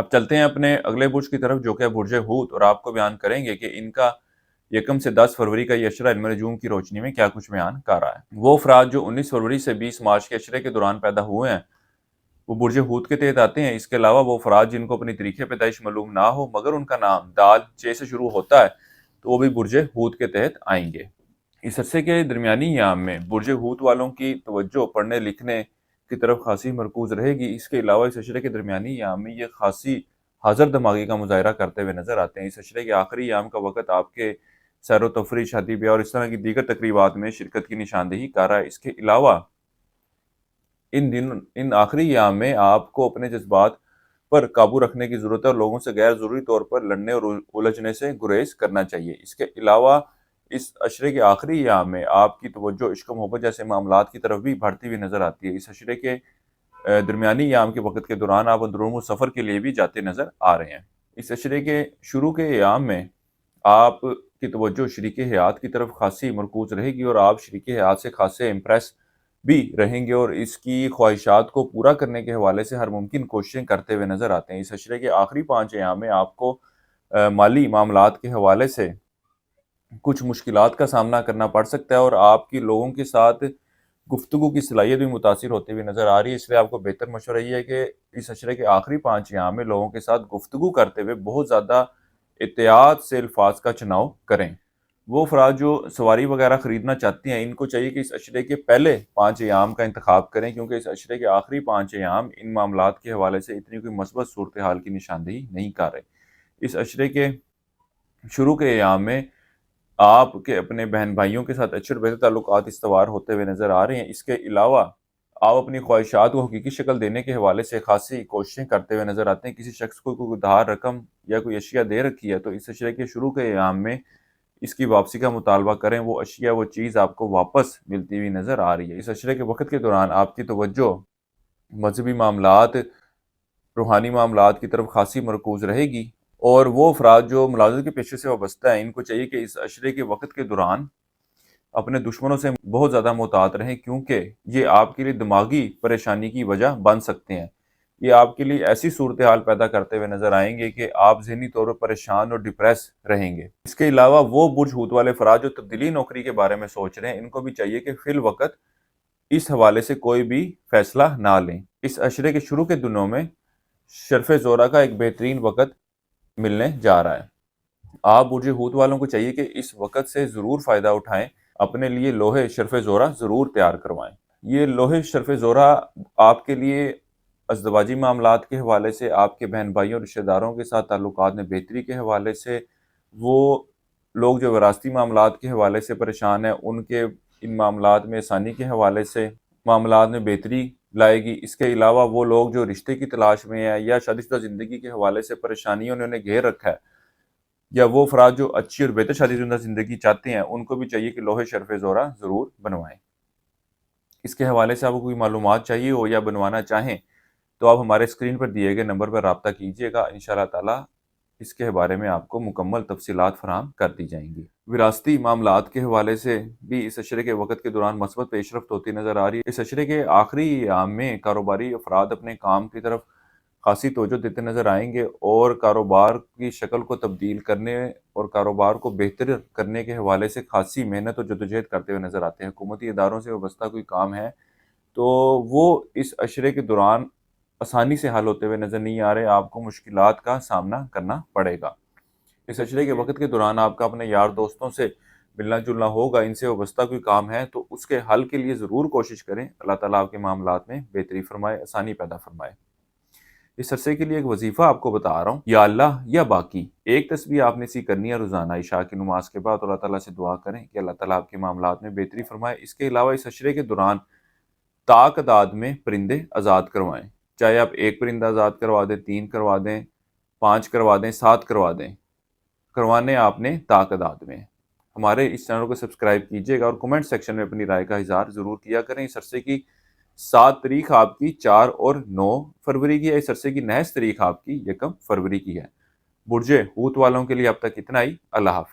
اب چلتے ہیں اپنے اگلے برج کی طرف جو کہ برج حوت، اور آپ کو بیان کریں گے کہ ان کا 1 سے 10 فروری کا یہ اشرہ علم نجوم کی روشنی میں کیا کچھ بیان کر رہا ہے۔ وہ افراد جو 19 فروری سے 20 مارچ کے اشرے کے دوران پیدا ہوئے ہیں وہ برج حوت کے تحت آتے ہیں۔ اس کے علاوہ وہ افراد جن کو اپنی تاریخ پیدائش معلوم نہ ہو مگر ان کا نام دال 6 سے شروع ہوتا ہے تو وہ بھی برج حوت کے تحت آئیں گے۔ اس عرصے کے درمیانی ایام میں برج حوت والوں کی توجہ پڑھنے لکھنے کی طرف خاصی مرکوز رہے گی۔ اس کے علاوہ اس عشرے کے درمیانی ایام میں یہ خاصی حاضر دماغی کا مظاہرہ کرتے ہوئے نظر آتے ہیں۔ اس عشرے کے آخری ایام کا وقت آپ کے سیر و تفریح، شادی بیاہ اور اس طرح کی دیگر تقریبات میں شرکت کی نشاندہی کر رہا ہے۔ اس کے علاوہ ان آخری ایام میں آپ کو اپنے جذبات پر قابو رکھنے کی ضرورت ہے اور لوگوں سے غیر ضروری طور پر لڑنے اور الجھنے سے گریز کرنا چاہیے۔ اس کے علاوہ اس عشرے کے آخری ایام میں آپ کی توجہ عشق و محبت جیسے معاملات کی طرف بھی بڑھتی ہوئی نظر آتی ہے۔ اس عشرے کے درمیانی ایام کے وقت کے دوران آپ اندرون سفر کے لیے بھی جاتے نظر آ رہے ہیں۔ اس عشرے کے شروع کے ایام میں آپ کی توجہ شریک حیات کی طرف خاصی مرکوز رہے گی اور آپ شریک حیات سے خاصے امپریس بھی رہیں گے اور اس کی خواہشات کو پورا کرنے کے حوالے سے ہر ممکن کوششیں کرتے ہوئے نظر آتے ہیں۔ اس عشرے کے آخری 5 ایام میں آپ کو مالی معاملات کے حوالے سے کچھ مشکلات کا سامنا کرنا پڑ سکتا ہے اور آپ کی لوگوں کے ساتھ گفتگو کی صلاحیت بھی متاثر ہوتی ہوئی نظر آ رہی ہے۔ اس لیے آپ کو بہتر مشورہ یہ ہے کہ اس عشرے کے آخری 5 ایام میں لوگوں کے ساتھ گفتگو کرتے ہوئے بہت زیادہ احتیاط سے الفاظ کا چناؤ کریں۔ وہ افراد جو سواری وغیرہ خریدنا چاہتے ہیں ان کو چاہیے کہ اس عشرے کے پہلے 5 ایام کا انتخاب کریں، کیونکہ اس عشرے کے آخری 5 ایام ان معاملات کے حوالے سے اتنی کوئی مثبت صورتحال کی نشاندہی نہیں کر رہے۔ اس عشرے کے شروع کے ایام میں آپ کے اپنے بہن بھائیوں کے ساتھ اچھے اور بہتر تعلقات استوار ہوتے ہوئے نظر آ رہے ہیں۔ اس کے علاوہ آپ اپنی خواہشات کو حقیقی شکل دینے کے حوالے سے خاصی کوششیں کرتے ہوئے نظر آتے ہیں۔ کسی شخص کو کوئی ادھار رقم یا کوئی اشیاء دے رکھی ہے تو اس عشرے کے شروع کے ایام میں اس کی واپسی کا مطالبہ کریں، وہ اشیاء وہ چیز آپ کو واپس ملتی ہوئی نظر آ رہی ہے۔ اس عشرے کے وقت کے دوران آپ کی توجہ مذہبی معاملات، روحانی معاملات کی طرف خاصی مرکوز رہے گی اور وہ افراد جو ملازمت کے پیشے سے وابستہ ہیں ان کو چاہیے کہ اس عشرے کے وقت کے دوران اپنے دشمنوں سے بہت زیادہ محتاط رہیں، کیونکہ یہ آپ کے لیے دماغی پریشانی کی وجہ بن سکتے ہیں۔ یہ آپ کے لیے ایسی صورتحال پیدا کرتے ہوئے نظر آئیں گے کہ آپ ذہنی طور پر پریشان اور ڈپریس رہیں گے۔ اس کے علاوہ وہ برج حوت والے افراد جو تبدیلی نوکری کے بارے میں سوچ رہے ہیں ان کو بھی چاہیے کہ فی الوقت اس حوالے سے کوئی بھی فیصلہ نہ لیں۔ اس عشرے کے شروع کے دنوں میں شرف زورہ کا ایک بہترین وقت ملنے جا رہا ہے۔ آپ برج حوت والوں کو چاہیے کہ اس وقت سے ضرور فائدہ اٹھائیں، اپنے لیے لوہے شرف زورہ ضرور تیار کروائیں۔ یہ لوہے شرف زورہ آپ کے لیے ازدواجی معاملات کے حوالے سے، آپ کے بہن بھائیوں اور رشتہ داروں کے ساتھ تعلقات میں بہتری کے حوالے سے، وہ لوگ جو وراثتی معاملات کے حوالے سے پریشان ہیں ان کے ان معاملات میں آسانی کے حوالے سے معاملات میں بہتری لائے گی۔ اس کے علاوہ وہ لوگ جو رشتے کی تلاش میں ہیں یا شادی شدہ زندگی کے حوالے سے پریشانیوں نے انہیں گھیر رکھا ہے، یا وہ افراد جو اچھی اور بہتر شادی شدہ زندگی چاہتے ہیں ان کو بھی چاہیے کہ لوہے شرف زورہ ضرور بنوائیں۔ اس کے حوالے سے آپ کو کوئی معلومات چاہیے ہو یا بنوانا چاہیں تو آپ ہمارے اسکرین پر دیے گئے نمبر پر رابطہ کیجیے گا، انشاءاللہ تعالی اس کے بارے میں آپ کو مکمل تفصیلات فراہم کر دی جائیں گی۔ وراثتی معاملات کے حوالے سے بھی اس عشرے کے وقت کے دوران مثبت پیش رفت ہوتی نظر آ رہی ہے۔ اس عشرے کے آخری ایام میں کاروباری افراد اپنے کام کی طرف خاصی توجہ دیتے نظر آئیں گے اور کاروبار کی شکل کو تبدیل کرنے اور کاروبار کو بہتر کرنے کے حوالے سے خاصی محنت اور جدوجہد کرتے ہوئے نظر آتے ہیں۔ حکومتی اداروں سے وابستہ کوئی کام ہے تو وہ اس عشرے کے دوران آسانی سے حل ہوتے ہوئے نظر نہیں آ رہے، آپ کو مشکلات کا سامنا کرنا پڑے گا۔ اس عشرے کے وقت کے دوران آپ کا اپنے یار دوستوں سے ملنا جلنا ہوگا، ان سے وابستہ کوئی کام ہے تو اس کے حل کے لیے ضرور کوشش کریں۔ اللہ تعالیٰ آپ کے معاملات میں بہتری فرمائے، آسانی پیدا فرمائے۔ اس عرصے کے لیے ایک وظیفہ آپ کو بتا رہا ہوں، یا اللہ یا باقی ایک تسبیح آپ نے سی کرنی ہے روزانہ عشاء کی نماز کے بعد، اللہ تعالیٰ سے دعا کریں کہ اللہ تعالیٰ آپ کے معاملات میں بہتری فرمائے۔ اس کے علاوہ اس عشرے کے دوران تعداد میں پرندے آزاد کروائیں، چاہے آپ 1 پرندہ آزاد کروا دیں، 3 کروا دیں، 5 کروا دیں، 7 کروا دیں، کروانے آپ نے تعداد میں۔ ہمارے اس چینل کو سبسکرائب کیجیے گا اور کمنٹ سیکشن میں اپنی رائے کا اظہار ضرور کیا کریں۔ اس عرصے کی 7 تاریخ آپ کی 4 اور 9 فروری کی ہے، اس عرصے کی نحس تاریخ آپ کی 1 فروری کی ہے۔ برج حوت والوں کے لیے اب تک اتنا ہی۔ اللہ حافظ۔